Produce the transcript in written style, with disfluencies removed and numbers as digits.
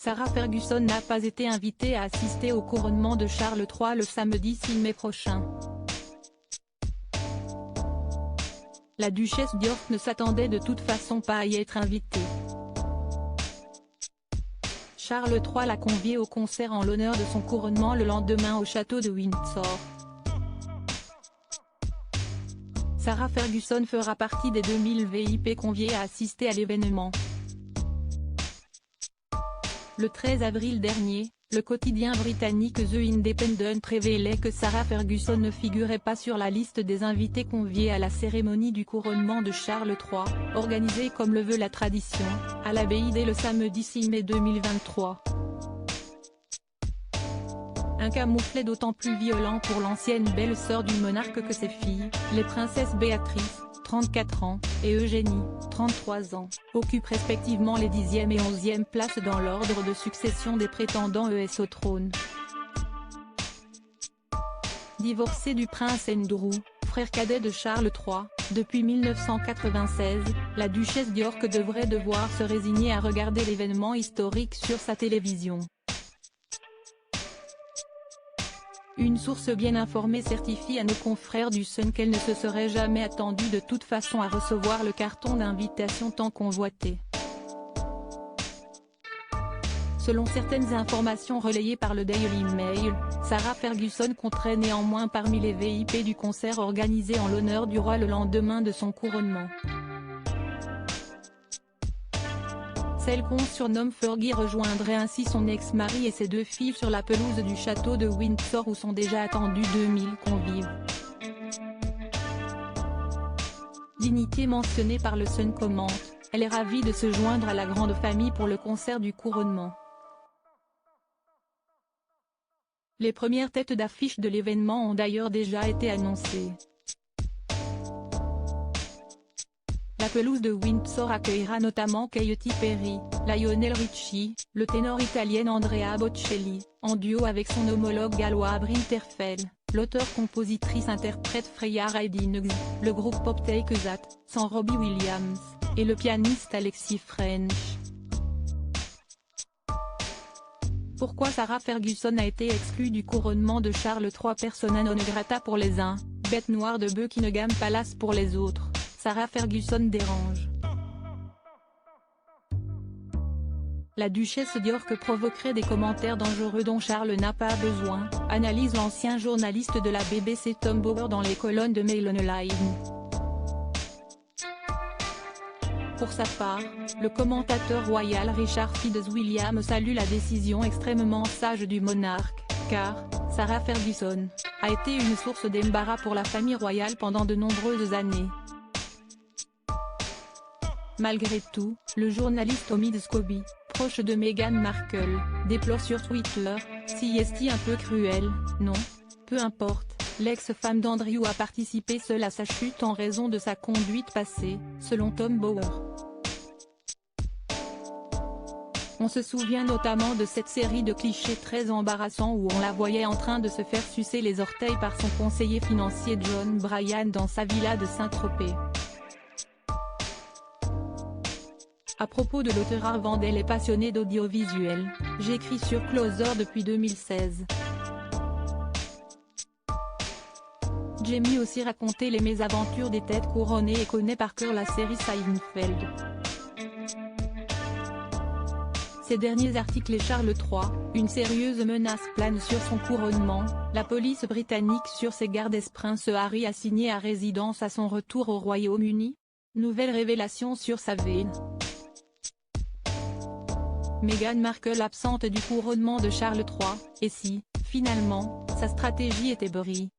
Sarah Ferguson n'a pas été invitée à assister au couronnement de Charles III le samedi 6 mai prochain. La duchesse d'York ne s'attendait de toute façon pas à y être invitée. Charles III l'a conviée au concert en l'honneur de son couronnement le lendemain au château de Windsor. Sarah Ferguson fera partie des 2000 VIP conviés à assister à l'événement. Le 13 avril dernier, le quotidien britannique The Independent révélait que Sarah Ferguson ne figurait pas sur la liste des invités conviés à la cérémonie du couronnement de Charles III, organisée comme le veut la tradition, à l'abbaye dès le samedi 6 mai 2023. Un camouflet d'autant plus violent pour l'ancienne belle-sœur du monarque que ses filles, les princesses Béatrice, 34 ans, et Eugénie, 33 ans, occupent respectivement les 10e et 11e places dans l'ordre de succession des prétendants au trône. Divorcée du prince Andrew, frère cadet de Charles III, depuis 1996, la duchesse d'York devrait devoir se résigner à regarder l'événement historique sur sa télévision. Une source bien informée certifie à nos confrères du Sun qu'elle ne se serait jamais attendue de toute façon à recevoir le carton d'invitation tant convoité. Selon certaines informations relayées par le Daily Mail, Sarah Ferguson compterait néanmoins parmi les VIP du concert organisé en l'honneur du roi le lendemain de son couronnement. Celle qu'on surnomme Fergie rejoindrait ainsi son ex-mari et ses 2 filles sur la pelouse du château de Windsor où sont déjà attendus 2000 convives. Dignité mentionnée par le Sun commente, elle est ravie de se joindre à la grande famille pour le concert du couronnement. Les premières têtes d'affiche de l'événement ont d'ailleurs déjà été annoncées. La pelouse de Windsor accueillera notamment Katy Perry, Lionel Richie, le ténor italien Andrea Bocelli, en duo avec son homologue gallois Winterfell, l'auteur-compositrice-interprète Freya Ridings, le groupe pop Take That, sans Robbie Williams, et le pianiste Alexis French. Pourquoi Sarah Ferguson a été exclue du couronnement de Charles III? Persona non grata pour les uns, bête noire de Buckingham Palace pour les autres. Sarah Ferguson dérange. La duchesse d'York provoquerait des commentaires dangereux dont Charles n'a pas besoin, analyse l'ancien journaliste de la BBC Tom Bower dans les colonnes de Mail Online. Pour sa part, le commentateur royal Richard Fitzwilliam salue la décision extrêmement sage du monarque, car Sarah Ferguson a été une source d'embarras pour la famille royale pendant de nombreuses années. Malgré tout, le journaliste Omid Scobie, proche de Meghan Markle, déplore sur Twitter, si est-il un peu cruel, non? Peu importe, l'ex-femme d'Andrew a participé seule à sa chute en raison de sa conduite passée, selon Tom Bower. On se souvient notamment de cette série de clichés très embarrassants où on la voyait en train de se faire sucer les orteils par son conseiller financier John Bryan dans sa villa de Saint-Tropez. À propos de l'auteur Arvandel et passionné d'audiovisuel, j'écris sur Closer depuis 2016. Jamie aussi raconté les mésaventures des têtes couronnées et connaît par cœur la série Seinfeld. Ces derniers articles et Charles III, une sérieuse menace plane sur son couronnement, la police britannique sur ses gardes Prince Harry assigné à résidence à son retour au Royaume-Uni. Nouvelle révélation sur sa veine. Meghan Markle absente du couronnement de Charles III, et si, finalement, sa stratégie était brie.